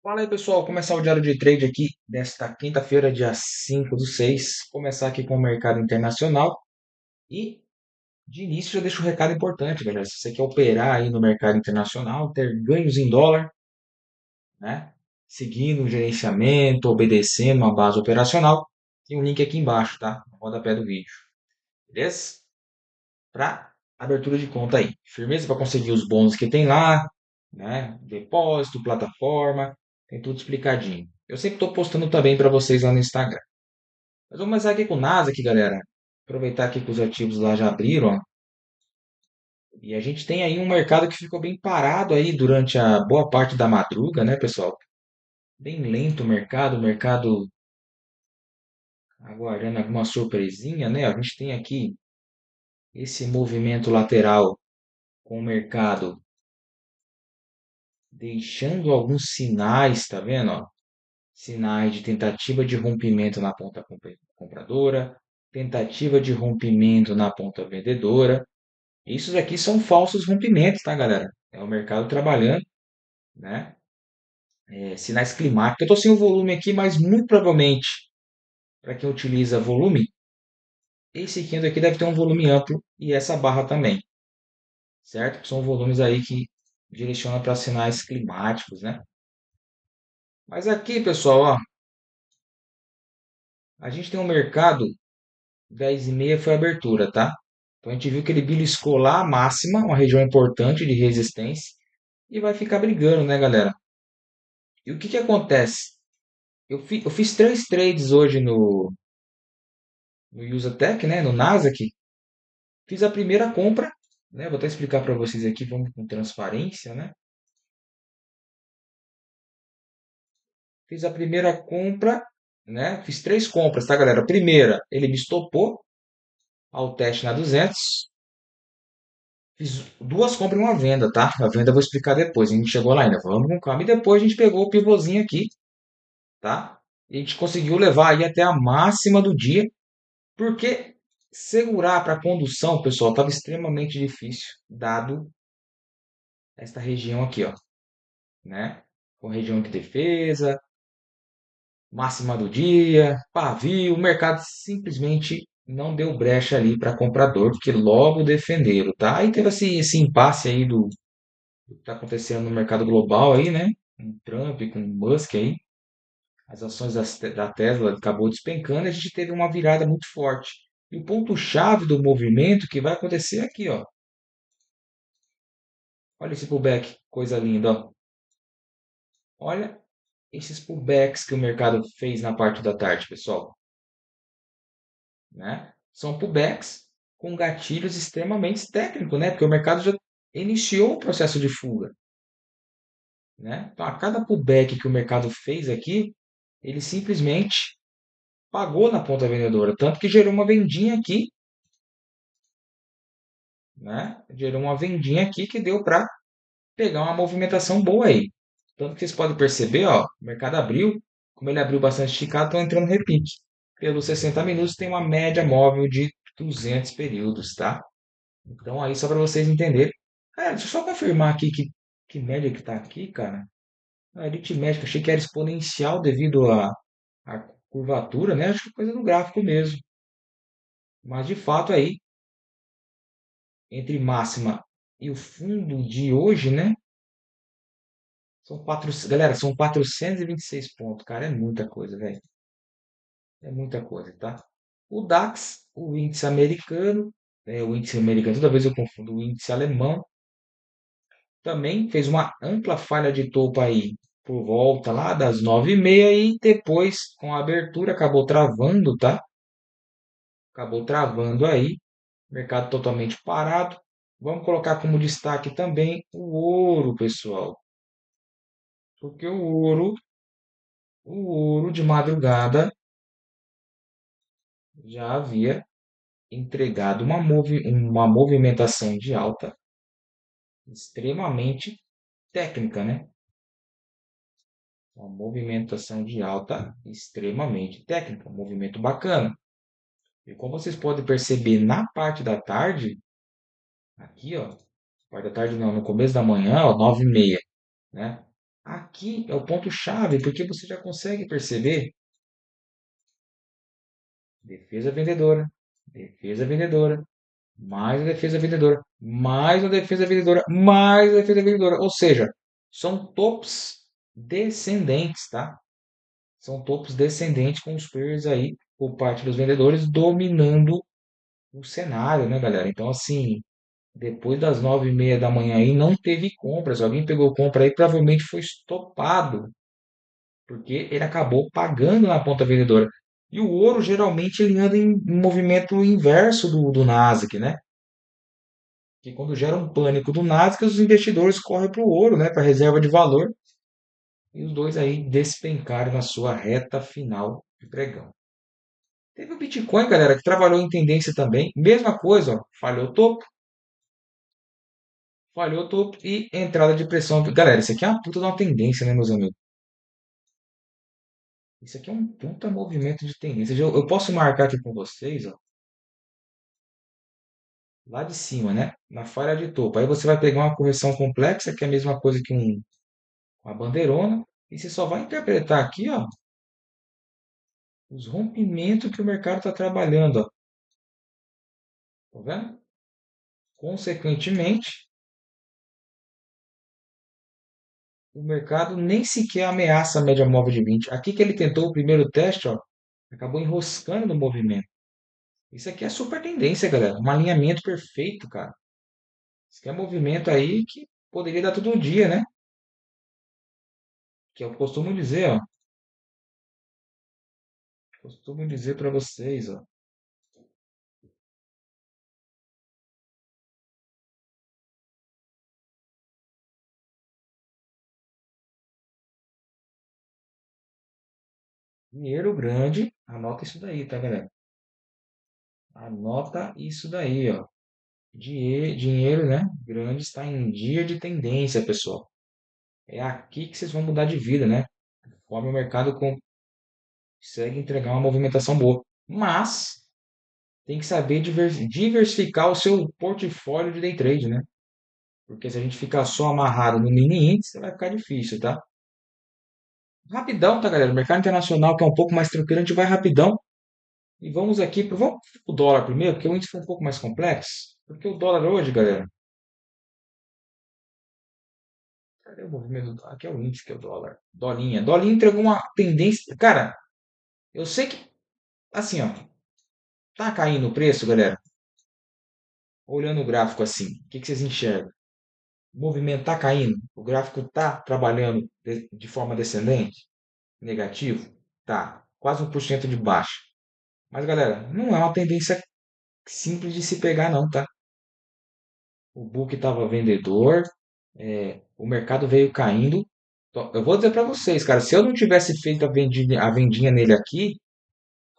Fala aí, pessoal. Começar o diário de trade aqui desta quinta-feira, dia 5/6. Começar aqui com o mercado internacional. E, de início, já deixo um recado importante, galera. Se você quer operar aí no mercado internacional, ter ganhos em dólar, né? Seguindo um gerenciamento, obedecendo uma base operacional, tem um link aqui embaixo, tá? No rodapé do vídeo. Beleza? Para abertura de conta aí. Firmeza para conseguir os bônus que tem lá, né? Depósito, plataforma, tem tudo explicadinho. Eu sempre estou postando também para vocês lá no Instagram. Mas vamos começar aqui com o Nasdaq, galera. Aproveitar aqui que os ativos lá já abriram, ó. E a gente tem aí um mercado que ficou bem parado aí durante a boa parte da madruga, né, pessoal? Bem lento o mercado aguardando alguma surpresinha, né? A gente tem aqui esse movimento lateral com o mercado deixando alguns sinais, tá vendo? Ó? Sinais de tentativa de rompimento na ponta compradora, tentativa de rompimento na ponta vendedora. Isso aqui são falsos rompimentos, tá, galera? É o mercado trabalhando, né? Sinais climáticos. Eu estou sem o volume aqui, mas muito provavelmente, para quem utiliza volume, esse candle aqui deve ter um volume amplo e essa barra também, certo? São volumes aí que direcionam para sinais climáticos, né? Mas aqui, pessoal, ó, a gente tem um mercado 10h30 foi a abertura, tá? Então a gente viu que ele beliscou lá a máxima, uma região importante de resistência, e vai ficar brigando, né, galera? E o que que acontece? Eu fiz 3 trades hoje no UsaTech, né, no Nasdaq. Fiz a primeira compra, né? Vou até explicar para vocês aqui, vamos com transparência, né? Fiz a primeira compra, né? Fiz 3 compras, tá, galera? Primeira, ele me estopou ao teste na 200. Fiz 2 compras e uma venda, tá? A venda eu vou explicar depois. A gente chegou lá ainda. Vamos com calma. E depois a gente pegou o pivôzinho aqui, tá? E a gente conseguiu levar aí até a máxima do dia. Porque segurar para condução, pessoal, estava extremamente difícil, dado esta região aqui, ó, né? Com região de defesa, máxima do dia, pavio, o mercado simplesmente não deu brecha ali para comprador, porque logo defenderam, tá? Aí teve esse impasse aí do que está acontecendo no mercado global aí, né? Com Trump, com Musk aí, as ações da Tesla acabou despencando, e a gente teve uma virada muito forte. E o ponto-chave do movimento que vai acontecer aqui, ó. Olha esse pullback, coisa linda, ó. Olha esses pullbacks que o mercado fez na parte da tarde, pessoal, né? São pullbacks com gatilhos extremamente técnicos, né? Porque o mercado já iniciou o processo de fuga, né? Então, a cada pullback que o mercado fez aqui, ele simplesmente pagou na ponta vendedora, tanto que gerou uma vendinha aqui, né? Gerou uma vendinha aqui que deu para pegar uma movimentação boa aí. Tanto que vocês podem perceber, ó, o mercado abriu, como ele abriu bastante esticado, estão entrando repique. Pelos 60 minutos tem uma média móvel de 200 períodos, tá? Então aí só para vocês entenderem. Deixa eu só confirmar aqui que média que tá aqui, cara. A aritmética, achei que era exponencial devido à curvatura, né? Acho que é coisa do gráfico mesmo. Mas de fato aí, entre máxima e o fundo de hoje, né? Galera, são 426 pontos, cara, é muita coisa, velho. É muita coisa, tá? O DAX, o índice americano, toda vez eu confundo o índice alemão, também fez uma ampla falha de topo aí por volta lá das 9h30 e depois, com a abertura, acabou travando, tá? Acabou travando aí, mercado totalmente parado. Vamos colocar como destaque também o ouro, pessoal. Porque o ouro de madrugada já havia entregado uma movimentação de alta extremamente técnica, né? Uma movimentação de alta extremamente técnica, um movimento bacana. E como vocês podem perceber na parte da tarde, aqui, ó, parte da tarde não, no começo da manhã, ó, 9h30, né? Aqui é o ponto-chave, porque você já consegue perceber defesa vendedora, defesa vendedora, mais a defesa vendedora, mais a defesa vendedora, mais a defesa vendedora. Ou seja, são topos descendentes, tá? São topos descendentes com os players aí, por parte dos vendedores, dominando o cenário, né, galera? Então, assim, depois das 9h30 da manhã aí, não teve compras. Alguém pegou compra aí, provavelmente foi estopado, porque ele acabou pagando na ponta vendedora. E o ouro, geralmente, ele anda em movimento inverso do Nasdaq, né? Que quando gera um pânico do Nasdaq, os investidores correm para o ouro, né? Para reserva de valor. E os dois aí despencaram na sua reta final de pregão. Teve o Bitcoin, galera, que trabalhou em tendência também. Mesma coisa, ó, falhou topo e entrada de pressão. Galera, isso aqui é uma puta de uma tendência, né, meus amigos? Isso aqui é um puta movimento de tendência. Eu posso marcar aqui com vocês, ó, lá de cima, né? Na falha de topo. Aí você vai pegar uma correção complexa, que é a mesma coisa que uma bandeirona, e você só vai interpretar aqui, ó, os rompimentos que o mercado está trabalhando, ó. Tá vendo? Consequentemente, o mercado nem sequer ameaça a média móvel de 20. Aqui que ele tentou o primeiro teste, ó, acabou enroscando no movimento. Isso aqui é super tendência, galera. Um alinhamento perfeito, cara. Isso aqui é movimento aí que poderia dar todo um dia, né? Que eu costumo dizer, ó. Costumo dizer para vocês, ó. Dinheiro grande, anota isso daí, tá, galera? Anota isso daí, ó. Dinheiro, né? Grande está em dia de tendência, pessoal. É aqui que vocês vão mudar de vida, né? Conforme o mercado consegue entregar uma movimentação boa. Mas tem que saber diversificar o seu portfólio de day trade, né? Porque se a gente ficar só amarrado no mini índice, vai ficar difícil, tá? Rapidão, tá, galera? O mercado internacional, que é um pouco mais tranquilo, a gente vai rapidão. E vamos aqui vamos pro dólar primeiro, porque o índice foi um pouco mais complexo. Porque o dólar hoje, galera, cadê o movimento? Aqui é o índice, que é o dólar. Dolinha. Dolinha entregou uma tendência. Cara, eu sei que, assim, ó, tá caindo o preço, galera. Olhando o gráfico assim, o que vocês enxergam? O movimento tá caindo? O gráfico tá trabalhando de forma descendente? Negativo? Tá. Quase 1% de baixa. Mas, galera, não é uma tendência simples de se pegar, não, tá? O book estava vendedor, o mercado veio caindo. Eu vou dizer para vocês, cara, se eu não tivesse feito a vendinha nele aqui,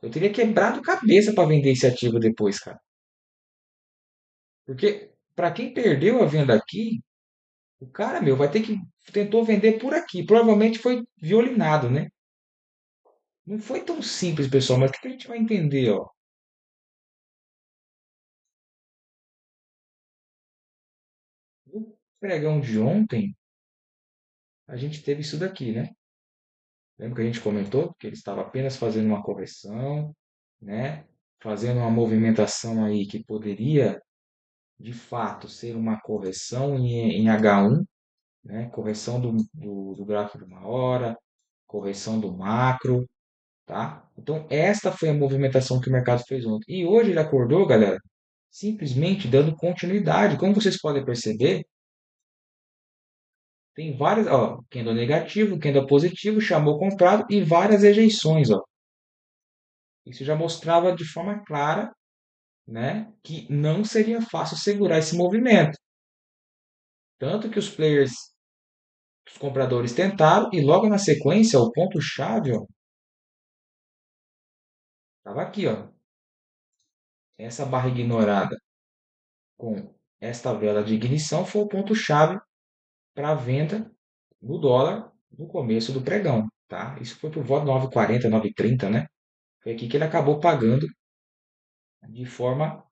eu teria quebrado cabeça para vender esse ativo depois, cara. Porque para quem perdeu a venda aqui, o cara, meu, vai ter que tentou vender por aqui. Provavelmente foi violinado, né? Não foi tão simples, pessoal, mas o que que a gente vai entender, ó? No pregão de ontem, a gente teve isso daqui, né? Lembra que a gente comentou que ele estava apenas fazendo uma correção, né? Fazendo uma movimentação aí que poderia, de fato, ser uma correção em H1, né? Correção do gráfico de uma hora, correção do macro, tá? Então, esta foi a movimentação que o mercado fez ontem. E hoje ele acordou, galera, simplesmente dando continuidade. Como vocês podem perceber, tem várias, ó, candle negativo, candle positivo, chamou comprado e várias rejeições, ó. Isso já mostrava de forma clara, né, que não seria fácil segurar esse movimento. Tanto que os compradores tentaram e logo na sequência, o ponto-chave, ó, estava aqui, ó. Essa barra ignorada com esta vela de ignição foi o ponto-chave para a venda do dólar no começo do pregão, tá? Isso foi por volta de 9,40, 9,30, né? Foi aqui que ele acabou pagando de forma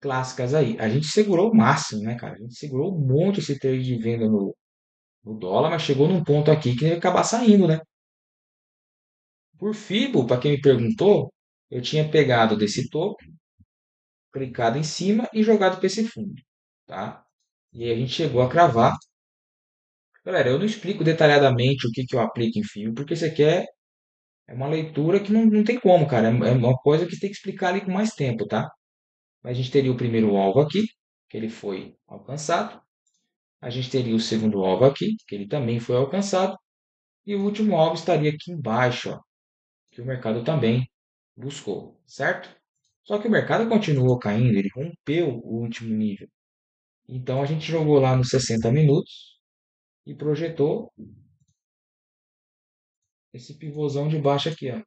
clássicas aí. A gente segurou o máximo, né, cara? A gente segurou muito esse trade de venda no dólar, mas chegou num ponto aqui que ia acabar saindo, né? Por FIBO, para quem me perguntou, eu tinha pegado desse topo, clicado em cima e jogado para esse fundo, tá? E aí a gente chegou a cravar. Galera, eu não explico detalhadamente o que que eu aplico em FIBO, porque isso aqui é uma leitura que não tem como, cara. É uma coisa que você tem que explicar ali com mais tempo, tá? Mas a gente teria o primeiro alvo aqui, que ele foi alcançado. A gente teria o segundo alvo aqui, que ele também foi alcançado. E o último alvo estaria aqui embaixo, ó, que o mercado também buscou, certo? Só que o mercado continuou caindo, ele rompeu o último nível. Então a gente jogou lá nos 60 minutos e projetou esse pivôzão de baixo aqui, ó.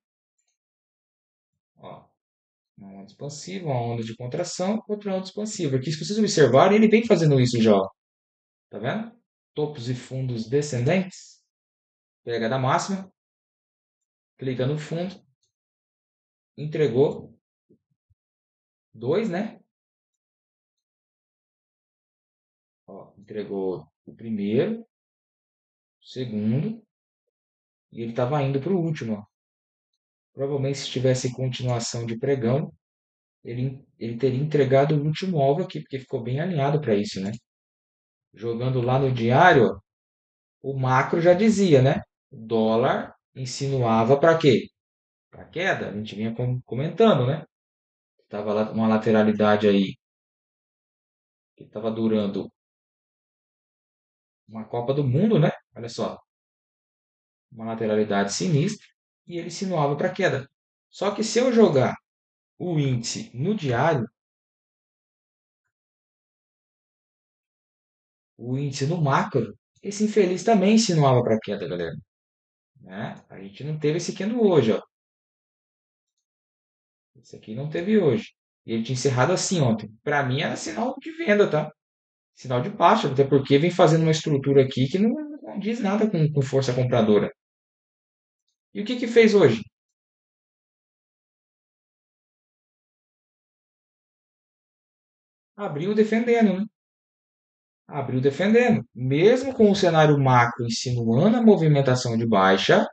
Ó, uma onda expansiva, uma onda de contração, outra onda expansiva. Aqui, se vocês observarem, ele vem fazendo isso já, ó. Tá vendo? Topos e fundos descendentes. Pega da máxima, clica no fundo, entregou dois, né? Ó, entregou o primeiro, o segundo, e ele estava indo para o último, ó. Provavelmente, se tivesse continuação de pregão, ele teria entregado o último alvo aqui, porque ficou bem alinhado para isso, né? Jogando lá no diário, ó, o macro já dizia, né? O dólar insinuava para quê? Para queda. A gente vinha comentando, né? Tava lá uma lateralidade aí que estava durando uma Copa do Mundo, né? Olha só, uma lateralidade sinistra e ele insinuava para queda. Só que se eu jogar o índice no diário, o índice no macro, esse infeliz também insinuava para queda, galera. Né? A gente não teve esse candle hoje, ó. Esse aqui não teve hoje. E ele tinha encerrado assim ontem. Para mim era sinal de venda, tá? Sinal de baixa, até porque vem fazendo uma estrutura aqui que não diz nada com força compradora. E o que que fez hoje? Abriu defendendo, né? Abriu defendendo. Mesmo com o cenário macro insinuando a movimentação de baixa,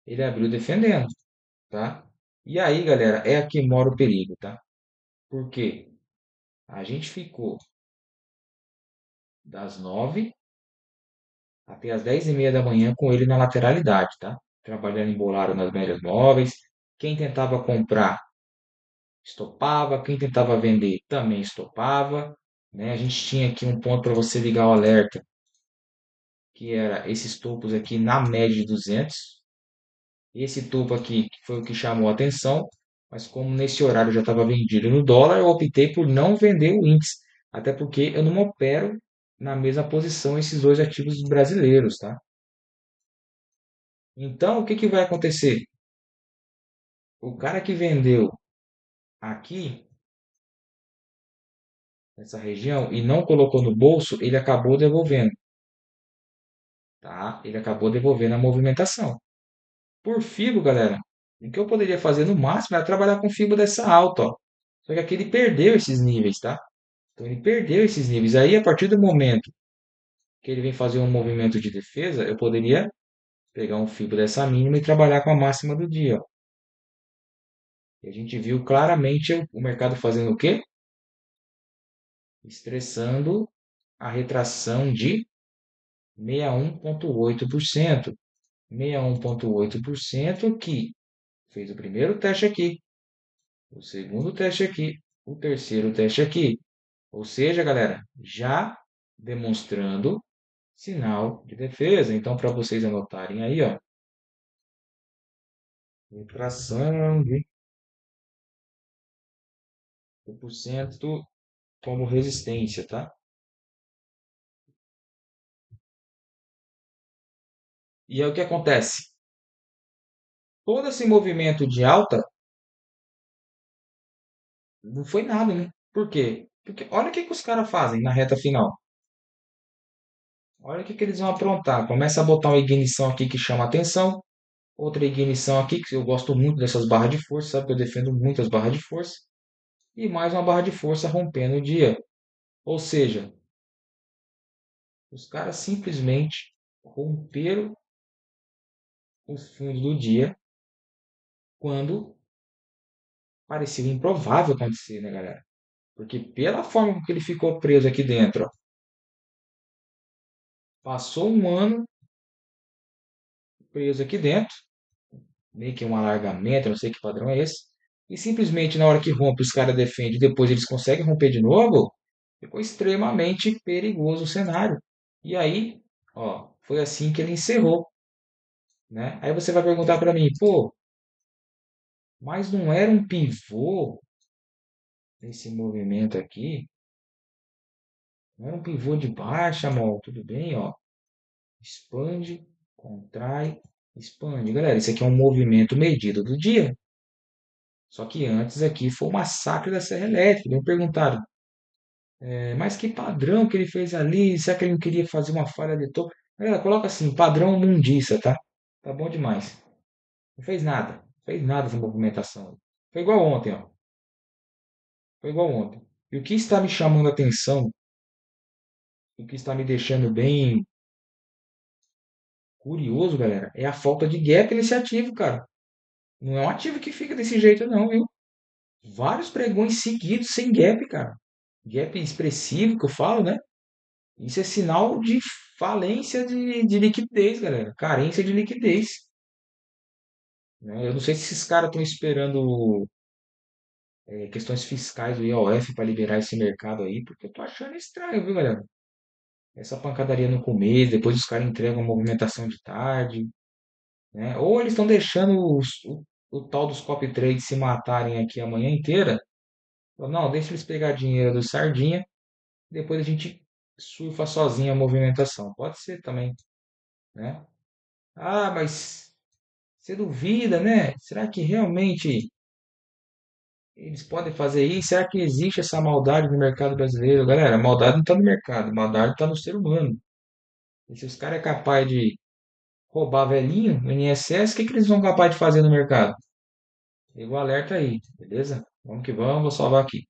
ele abriu defendendo, tá? E aí, galera, é aqui que mora o perigo, tá? Por quê? A gente ficou das 9 até as 10:30 da manhã com ele na lateralidade, tá? Trabalhando em bolado nas médias móveis. Quem tentava comprar estopava, quem tentava vender também estopava, né? A gente tinha aqui um ponto para você ligar o alerta, que era esses topos aqui na média de 200. Esse topo aqui foi o que chamou a atenção, mas como nesse horário já estava vendido no dólar, eu optei por não vender o índice, até porque eu não opero na mesma posição esses dois ativos brasileiros, tá? Então, o que que vai acontecer? O cara que vendeu aqui, nessa região, e não colocou no bolso, ele acabou devolvendo, tá? Ele acabou devolvendo a movimentação. Por FIBO, galera, o que eu poderia fazer no máximo era trabalhar com FIBO dessa alta, ó. Só que aqui ele perdeu esses níveis, tá? Então ele perdeu esses níveis. Aí, a partir do momento que ele vem fazer um movimento de defesa, eu poderia pegar um FIBO dessa mínima e trabalhar com a máxima do dia, ó. E a gente viu claramente o mercado fazendo o quê? Estressando a retração de 61,8%. 61,8% que fez o primeiro teste aqui, o segundo teste aqui, o terceiro teste aqui. Ou seja, galera, já demonstrando sinal de defesa. Então, para vocês anotarem aí, ó, retração de 1% como resistência, tá? E é o que acontece. Todo esse movimento de alta não foi nada, né? Por quê? Porque olha o que que os caras fazem na reta final. Olha o que que eles vão aprontar. Começa a botar uma ignição aqui que chama atenção. Outra ignição aqui, que eu gosto muito dessas barras de força, sabe que eu defendo muito as barras de força. E mais uma barra de força rompendo o dia. Ou seja, Os caras simplesmente romperam os fundos do dia quando parecia improvável acontecer, né, galera? Porque pela forma que ele ficou preso aqui dentro, ó, passou um ano preso aqui dentro, meio que um alargamento, não sei que padrão é esse, e simplesmente na hora que rompe os caras defendem, depois eles conseguem romper de novo, ficou extremamente perigoso o cenário. E aí, ó, foi assim que ele encerrou, né? Aí você vai perguntar para mim, pô, mas não era um pivô nesse movimento aqui? Não era um pivô de baixa, amor? Tudo bem, ó. Expande, contrai, expande. Galera, isso aqui é um movimento medido do dia. Só que antes aqui foi o massacre da Serra Elétrica. Me perguntaram, mas que padrão que ele fez ali? Será que ele não queria fazer uma falha de topo? Galera, coloca assim, padrão mundiça, tá? Tá bom demais. Não fez nada. Não fez nada essa movimentação. Foi igual ontem, ó. Foi igual ontem. E o que está me chamando a atenção, o que está me deixando bem curioso, galera, é a falta de gap nesse ativo, cara. Não é um ativo que fica desse jeito, não, viu? Vários pregões seguidos sem gap, cara. Gap expressivo que eu falo, né? Isso é sinal de falência de liquidez, galera. Carência de liquidez, né? Eu não sei se esses caras estão esperando questões fiscais do IOF para liberar esse mercado aí, porque eu tô achando estranho, viu, galera? Essa pancadaria no começo, depois os caras entregam a movimentação de tarde, né? Ou eles estão deixando o tal dos copy trades se matarem aqui a manhã inteira. Não, deixa eles pegar dinheiro do Sardinha, depois a gente surfa sozinho a movimentação. Pode ser também, né? Ah, mas você duvida, né? Será que realmente eles podem fazer isso? Será que existe essa maldade no mercado brasileiro? Galera, a maldade não está no mercado, a maldade está no ser humano. E se os caras é capaz de roubar velhinho no INSS, o que, que eles são capazes de fazer no mercado? Liga o alerta aí, beleza? Vamos que vamos, vou salvar aqui.